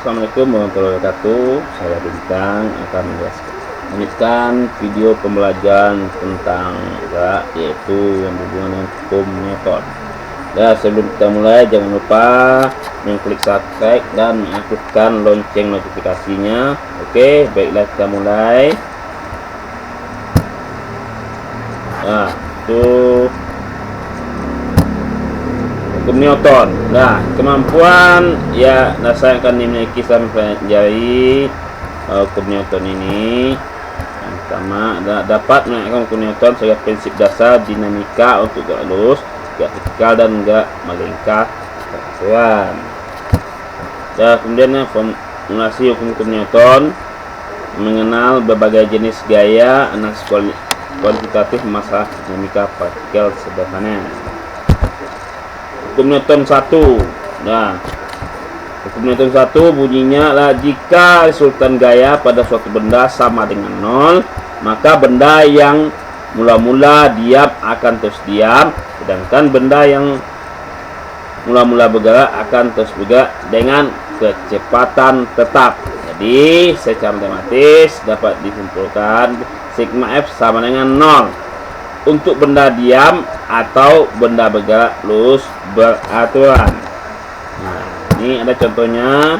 Assalamualaikum warahmatullahi wabarakatuh. Saya Bintang akan melanjutkan video pembelajaran tentang gerak, yaitu yang berhubungan dengan hukum Newton. Dan sebelum kita mulai, jangan lupa mengklik subscribe dan mengaktifkan lonceng notifikasinya. Oke, baiklah kita mulai. Nah, itu hukum Newton. Nah, kemampuan ya saya akan dimiliki sampai pelajari hukum Newton ini. Yang pertama, dapat mengenai hukum Newton sebagai prinsip dasar dinamika untuk gerak lurus, gerak vertikal dan gerak melingkar kesatuan. Ya, kemudian formulasi hukum Newton mengenal berbagai jenis gaya, analisis kuantitatif masalah dinamika partikel sederhana. Hukum Newton 1. Nah, hukum Newton 1 bunyinya lah, jika resultan gaya pada suatu benda sama dengan 0, maka benda yang mula-mula diam akan terus diam, sedangkan benda yang mula-mula bergerak akan terus bergerak dengan kecepatan tetap. Jadi secara matematis dapat disimpulkan sigma F sama dengan 0 untuk benda diam atau benda bergerak lurus beraturan. Nah, ini ada contohnya.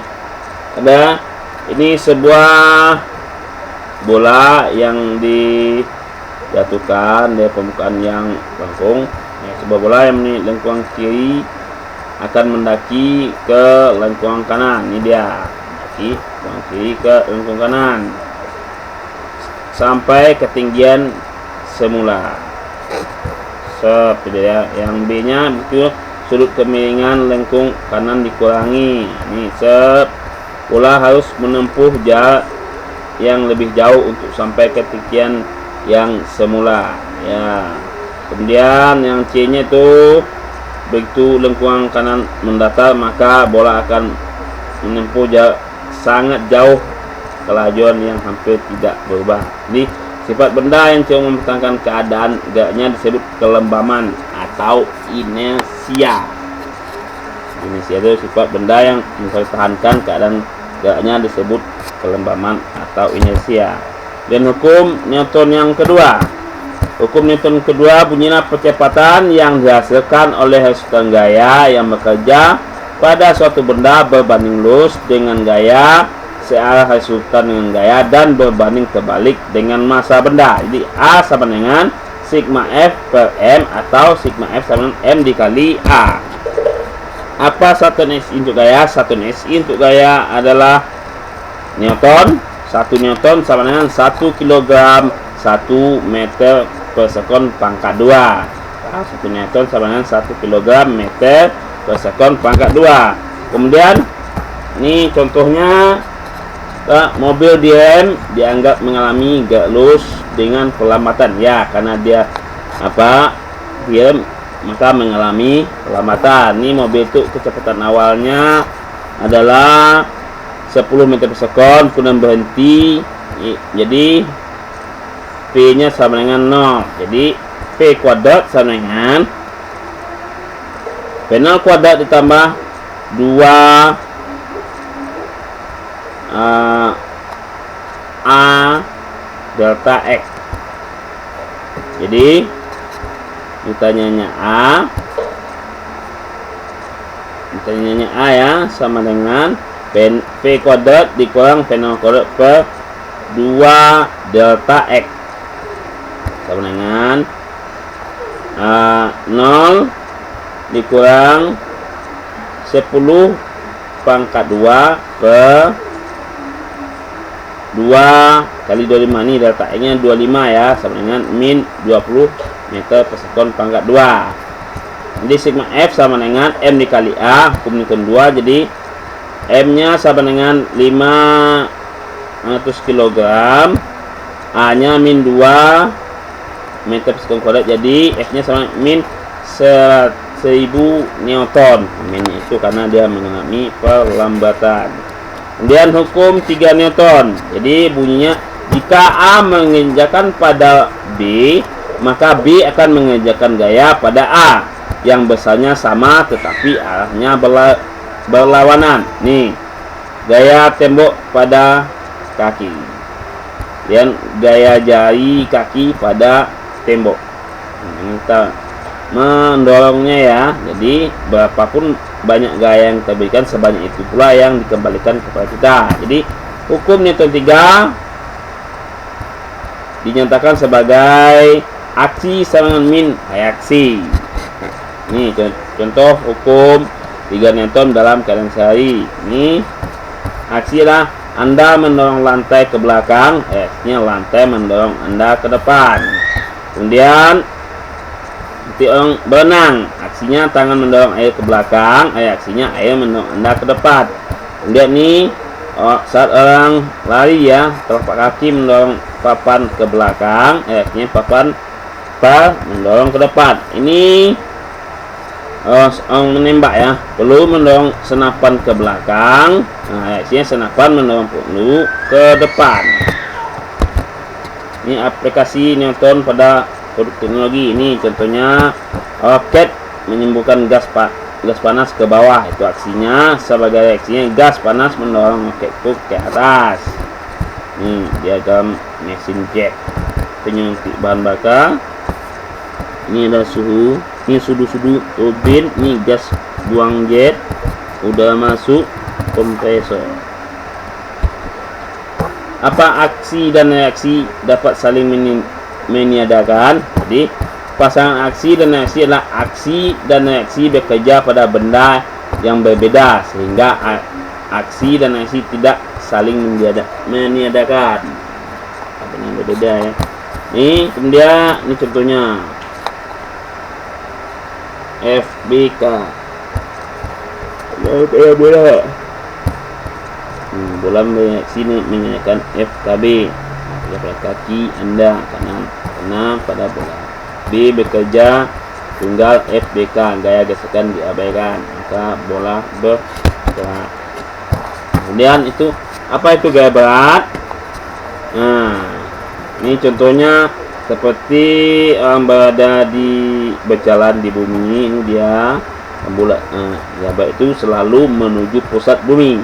Ada ini sebuah bola yang dijatuhkan dari permukaan yang lengkung. Ya, sebuah bola yang di lengkungan kiri akan mendaki ke lengkungan kanan. Ini dia, mendaki lengkungan kiri ke lengkungan kanan sampai ketinggian semula. Seperti ya, yang B nya itu sudut kemiringan lengkung kanan dikurangi. Ini bola harus menempuh jarak yang lebih jauh untuk sampai ke ketinggian yang semula. Ya, kemudian yang C nya itu begitu lengkungan kanan mendatar, maka bola akan menempuh jarak sangat jauh kelajuan yang hampir tidak berubah. Jadi sifat benda yang cuma mempertahankan keadaan geraknya disebut kelembaman atau inersia. Inersia itu sifat benda yang mempertahankan keadaan geraknya disebut kelembaman atau inersia. Dan hukum Newton yang kedua. Hukum Newton kedua bunyinya percepatan yang dihasilkan oleh resultan gaya yang bekerja pada suatu benda berbanding lurus dengan gaya searah resultan dengan gaya dan berbanding terbalik dengan massa benda. Jadi A sama dengan sigma F per M atau sigma F sama dengan M dikali A. Apa satuan SI untuk gaya? Satuan SI untuk gaya adalah Newton. 1 Newton sama dengan 1 kg 1 meter per sekon pangkat 2. 1 Newton sama dengan 1 kg meter per sekon pangkat 2. Kemudian ini contohnya, mobil dianggap mengalami gerak lurus dengan perlambatan. Ya, karena dia diam, maka mengalami perlambatan. Ini mobil itu kecepatan awalnya adalah 10 meter per sekon, kemudian berhenti. Jadi P nya sama dengan 0. Jadi P kuadrat sama dengan P0 kuadrat ditambah 2 A delta X. Jadi ditanyanya A ya, sama dengan P kuadrat dikurang P0 kuadrat per 2 delta X sama dengan 0 dikurang 10 pangkat 2 per 2 kali 25. Ini delta X nya 25 ya, sama dengan min 20 meter per sekon pangkat 2. Jadi sigma F sama dengan M dikali A, hukum Newton 2. Jadi M nya sama dengan 500 kg, A nya min 2 meter per sekon kuadrat. Jadi F nya sama min 1000 Newton. Min itu karena dia mengalami perlambatan. Kemudian hukum 3 Newton. Jadi bunyinya, jika A menginjakan pada B, maka B akan mengerjakan gaya pada A yang besarnya sama tetapi arahnya berlawanan. Nih, gaya tembok pada kaki, dan gaya jari kaki pada tembok. Kita mendorongnya ya. Jadi berapapun banyak gaya yang kita berikan, sebanyak itu pula yang dikembalikan kepada kita. Jadi hukum Newton 3 dinyatakan sebagai aksi sama dengan min reaksi. Ini contoh hukum 3 Newton dalam keadaan sehari. Ini aksi adalah Anda mendorong lantai ke belakang, nya lantai mendorong Anda ke depan. Kemudian orang berenang, aksinya tangan mendorong air ke belakang, aksinya air mendorong Anda ke depan. Kemudian ini saat orang lari ya, telapak kaki mendorong papan ke belakang, akhirnya papan mendorong ke depan. Ini orang menembak ya, perlu mendorong senapan ke belakang, akhirnya senapan mendorong peluru ke depan. Ini aplikasi Newton pada produk teknologi. Ini contohnya roket menyembuhkan gas panas ke bawah, itu aksinya. Sebagai reaksinya gas panas mendorong roket itu ke atas. Ini diagram mesin jet, penyuntik bahan bakar. Ini ada suhu, ini sudu turbin, ini gas buang jet, udara masuk kompresor. Apa aksi dan reaksi dapat saling meniadakan? Jadi pasangan aksi dan reaksi adalah aksi dan reaksi bekerja pada benda yang berbeda, sehingga aksi dan reaksi tidak saling meniadakan. Apa yang berbeda ya. Ini kemudian ini contohnya FBK. Bola. Bola bereaksi menyatakan FKB. Pada kaki Anda kanan pada bola. B bekerja tunggal FBK, gaya gesekan diabaikan, maka bola bergerak. Kemudian itu apa itu gaya berat? Nah, ini contohnya seperti berjalan di bumi. Ini dia bola. Gaya berat itu selalu menuju pusat bumi.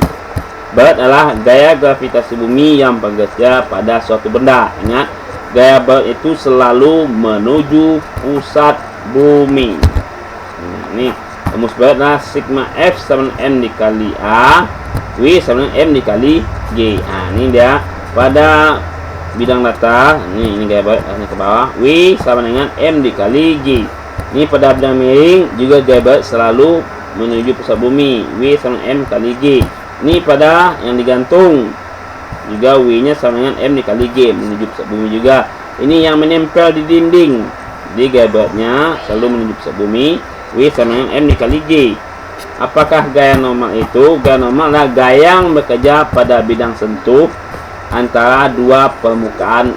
Berat adalah gaya gravitasi bumi yang bekerja pada suatu benda. Ingat, gaya berat itu selalu menuju pusat bumi. Ini rumus berat adalah sigma F sama dengan M dikali A, W sama dengan M dikali G. Ini dia pada bidang datar. Ini gaya berat ini ke bawah. W sama dengan M dikali G. Ini pada bidang miring juga gaya berat selalu menuju pusat bumi. W sama dengan M kali G. Ini pada yang digantung juga W-nya sama dengan M dikali G, menuju pusat bumi juga. Ini yang menempel di dinding, jadi gaya beratnya selalu menuju pusat bumi. W sama dengan M dikali G. Apakah gaya normal itu? Gaya normal adalah gaya yang bekerja pada bidang sentuh antara dua permukaan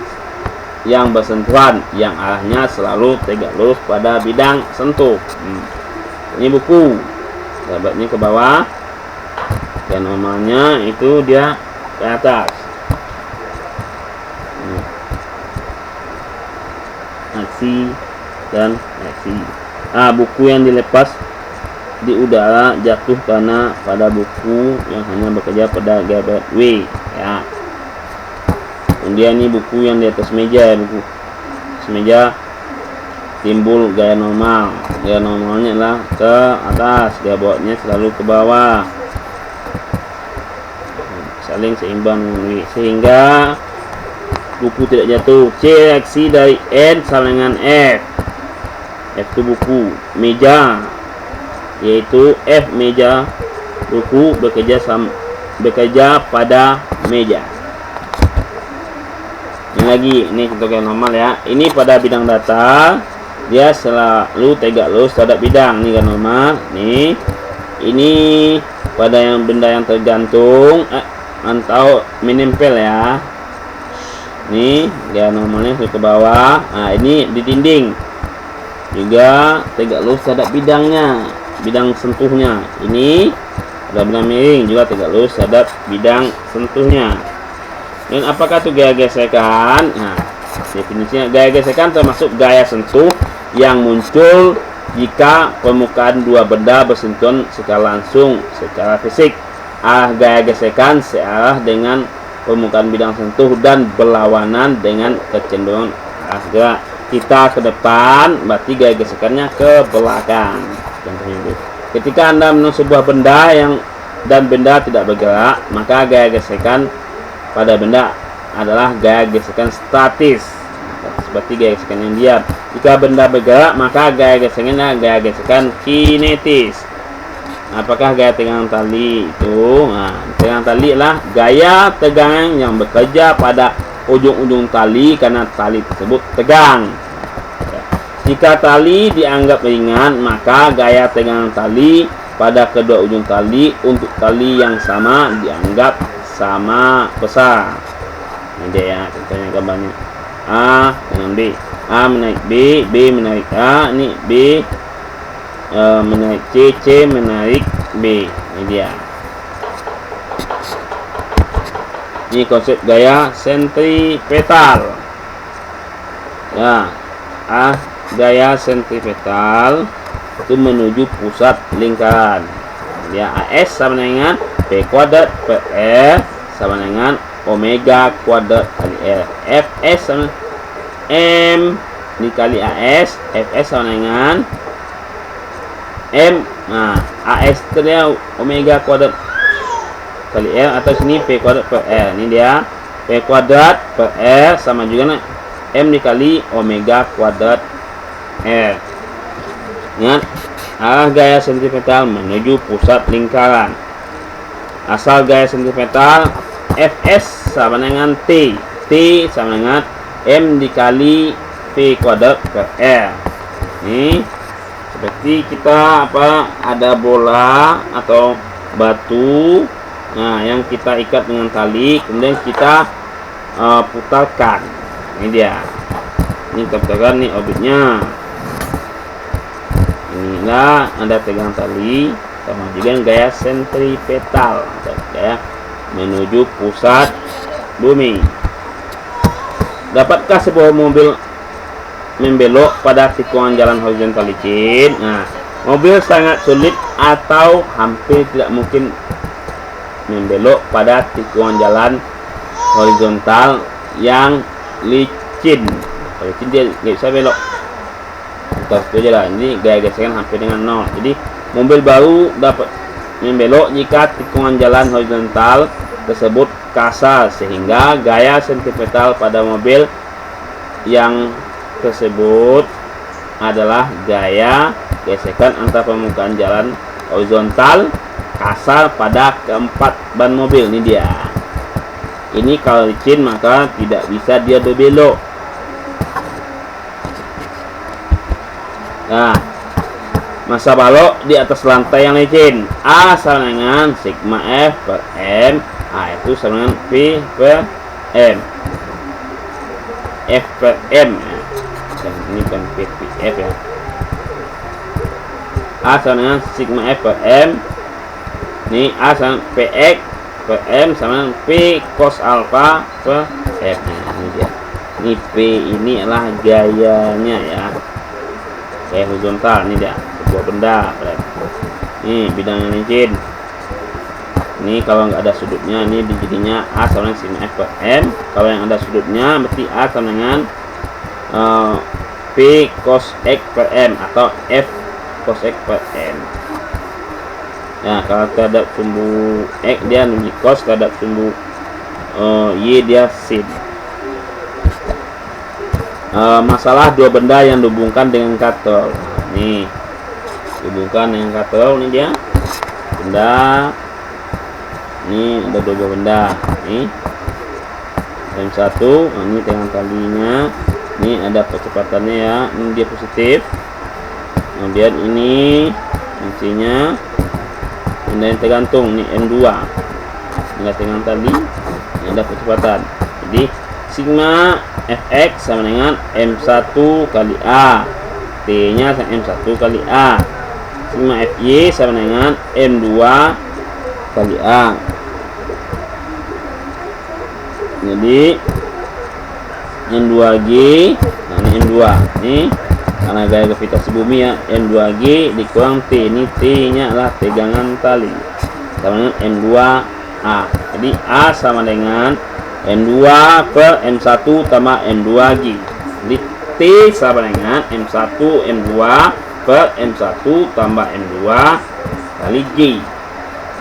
yang bersentuhan, yang arahnya selalu tegak lurus pada bidang sentuh. Ini buku, gaya beratnya ke bawah. Dan normalnya itu dia ke atas. Aksi dan reaksi. Buku yang dilepas di udara jatuh karena pada buku yang hanya bekerja pada gaya berat W ya. Kemudian ini buku yang di atas meja, buku atas meja timbul gaya normal. Gaya normalnya adalah ke atas, gaya beratnya selalu ke bawah. Saling seimbang sehingga buku tidak jatuh. C reaksi dari N sama dengan F. F itu buku, meja yaitu F meja, buku bekerja pada meja. Ini lagi, ini contoh yang normal ya. Ini pada bidang datar dia selalu tegak lurus terhadap bidang. Ini kan normal. Ini pada yang benda yang tergantung atau menempel ya. Ini gaya normalnya ke bawah. Ini di dinding juga tegak lurus terhadap bidangnya, bidang sentuhnya. Ini pada bidang miring juga tegak lurus terhadap bidang sentuhnya. Dan apakah itu gaya gesekan? Definisinya gaya gesekan termasuk gaya sentuh yang muncul jika permukaan dua benda bersentuhan secara langsung secara fisik gaya gesekan searah dengan permukaan bidang sentuh dan berlawanan dengan kecenderungan arah gerak. Kita ke depan, berarti gaya gesekannya ke belakang. Contohnya itu. Ketika Anda menyentuh sebuah benda dan benda tidak bergerak, maka gaya gesekan pada benda adalah gaya gesekan statis, seperti gaya gesekan yang diam. Jika benda bergerak, maka gaya gesekannya gaya gesekan kinetis. Apakah gaya tegangan tali itu? Tegangan tali adalah gaya tegangan yang bekerja pada ujung-ujung tali karena tali tersebut tegang. Jika tali dianggap ringan, maka gaya tegangan tali pada kedua ujung tali untuk tali yang sama dianggap sama besar. Ini dia ya, contohnya gambarnya. A dengan B, A menarik B, B menarik A, ini B menarik C, C menarik B. Ini dia. Ini konsep gaya sentripetal. Ya, gaya sentripetal itu menuju pusat lingkaran. Ya, AS sama dengan P kuadrat per R sama dengan omega kuadrat kali R. Fs sama M dikali AS, Fs sama dengan M. AS itu dia omega kuadrat kali R, atau sini P kuadrat per R. Ini dia P kuadrat per R sama juga M dikali omega kuadrat R. Ingat, arah gaya sentripetal menuju pusat lingkaran. Asal gaya sentripetal Fs sama dengan T. T sama dengan M dikali P kuadrat per R. Ini seperti kita ada bola atau batu, yang kita ikat dengan tali, kemudian kita putarkan. Ini dia. Ini kita putarkan nih orbitnya. Inilah ada tegangan tali sama juga gaya sentripetal, gaya menuju pusat bumi. Dapatkah sebuah mobil membelok pada tikungan jalan horizontal licin? Mobil sangat sulit atau hampir tidak mungkin membelok pada tikungan jalan horizontal yang licin. Kalau licin dia nggak bisa belok. Itu aja lah. Ini gaya gesekan hampir dengan nol. Jadi mobil baru dapat membelok jika tikungan jalan horizontal tersebut kasar, sehingga gaya sentripetal pada mobil yang tersebut adalah gaya gesekan antar permukaan jalan horizontal kasar pada keempat ban mobil. Ini dia. Ini kalau licin maka tidak bisa dia berbelok. Masa balok di atas lantai yang licin. A sama dengan sigma F per M. Itu sama dengan P per M. F per M. Dan ini kan P per F ya. A sama dengan sigma F per M. Ini A sama PX per M sama dengan P cos alpha per M. Ini dia. Ini P ini adalah gayanya ya. Gaya horizontal. Ini dia sebuah benda. Ini bidang yang licin. Ini kalau nggak ada sudutnya, ini jadinya A sama dengan sin F per M. Kalau yang ada sudutnya berarti A sama dengan P cos X per M atau F cos X per M. Ya, kalau terhadap sumbu X dia menjadi cos, terhadap sumbu Y dia sin. Masalah dua benda yang dihubungkan dengan katrol. Nih, dihubungkan dengan katrol. Ini dia benda. Ini ada dua benda. Ini yang satu, ini dengan talinya. Ini ada percepatannya ya. Ini dia positif. Kemudian ini fungsinya. Kemudian tergantung. Ini M2. Ini dengan tali. Ini ada percepatan. Jadi sigma Fx sama dengan M1 kali A. T-nya sama M1 kali A. Sigma Fy sama dengan M2 kali A. Jadi N2G, nah ini M2. Ini karena gaya gravitasi bumi ya, N2G dikurang T. Ini T-nya adalah tegangan tali. sama dengan M2A. Jadi A sama dengan M2 per M1 tambah M2G. Jadi T sama dengan M1 M2 per M1 tambah M2 kali G.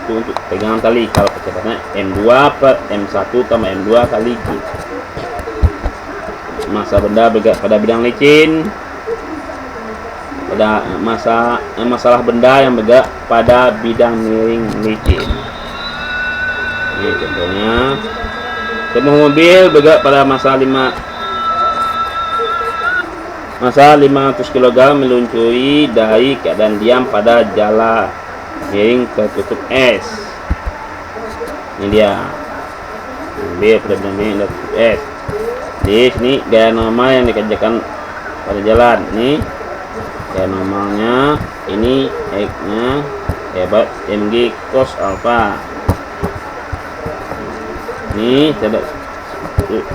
Itu untuk pegangan tali. Kalau kecepatannya M2 per M1 tambah M2 kali G. Masa benda bergerak pada bidang licin. Pada masalah benda yang bergerak pada bidang miring licin. Ini contohnya. Sebuah mobil bergerak pada masa 500 kg meluncuri dari keadaan diam pada jalan miring tertutup es. Ini dia. Mobil pada bidang miring tertutup es. Di sini gaya normal yang dikerjakan pada jalan. Ini gaya normalnya. Ini X-nya hebat mg cos alpha. Ini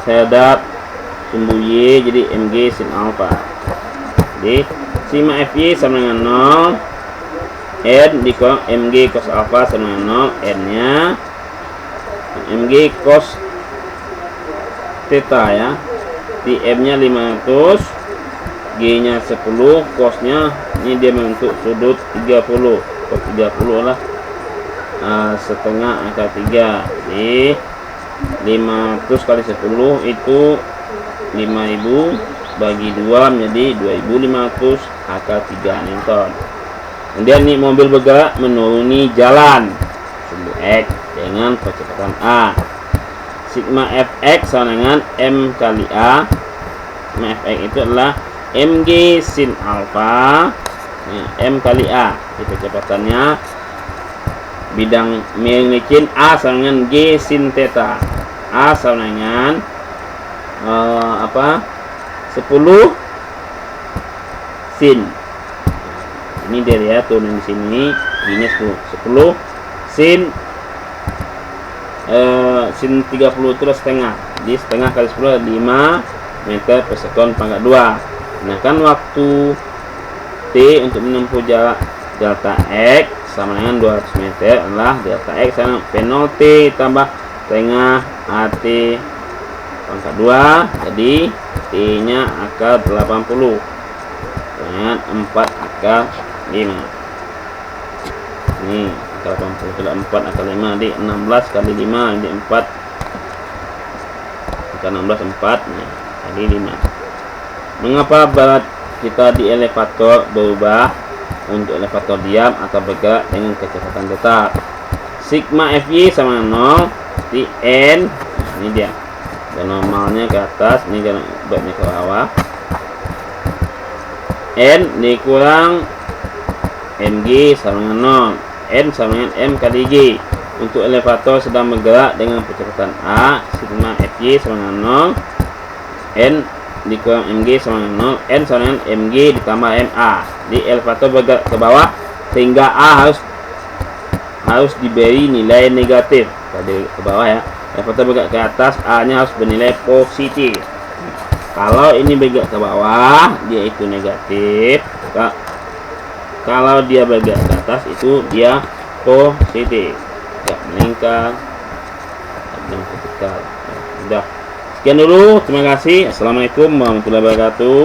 terhadap sumbu Y jadi mg sin alpha. Jadi sigma Fy sama dengan 0, N dikurang mg cos alpha sama dengan 0, N nya mg cos theta ya, di M nya 500, G nya 10, cos nya ini dia membentuk sudut 30, cos 30 lah setengah angka 3. Jadi 500 kali 10 itu 5000 bagi 2 menjadi 2500 angka 3 Newton. Kemudian ini mobil bergerak menuruni jalan sumbu X dengan kecepatan A. Sigma Fx sama dengan M kali A. Sigma Fx itu adalah mg sin alpha ya, M kali A. Di kecepatannya bidang miring licin A sama dengan G sin theta. A sama dengan 10 sin. Ini dia ya, turun di sini. Ini 10 sin sin 30 itu setengah. Jadi setengah kali 10 adalah 5 meter per sekon pangkat 2. Nah kan waktu T untuk menempuh jarak delta X sama dengan 200 meter adalah delta X sama P0 T tambah setengah AT pangkat 2. Jadi T nya akar 80 dengan 4 akar 5. Ini akar 80 kali 4 akar 5 di 16 kali 5 jadi 4 akar 16 4 nah, jadi 5. Mengapa berat kita di elevator berubah untuk elevator diam atau bergerak dengan kecepatan tetap? Sigma Fy sama 0 di N. Nah, ini dia. Dan normalnya ke atas, ini kan beratnya ke bawah. N dikurang mg sama dengan 0. N sama dengan m kali g. Untuk elevator sedang bergerak dengan kecepatan A, sigma Fy sama dengan 0. N dikurang mg sama dengan 0, N sama dengan mg ditambah ma. Di elevator bergerak ke bawah sehingga A harus diberi nilai negatif. Tadi ke bawah ya. Elevator bergerak ke atas, A nya harus bernilai positif. Kalau ini bergerak ke bawah dia itu negatif. Kalau dia bergerak ke atas itu dia positif. Tidak melingkar, tidak vertikal. Sudah. Sekian dulu, terima kasih. Assalamualaikum warahmatullahi wabarakatuh.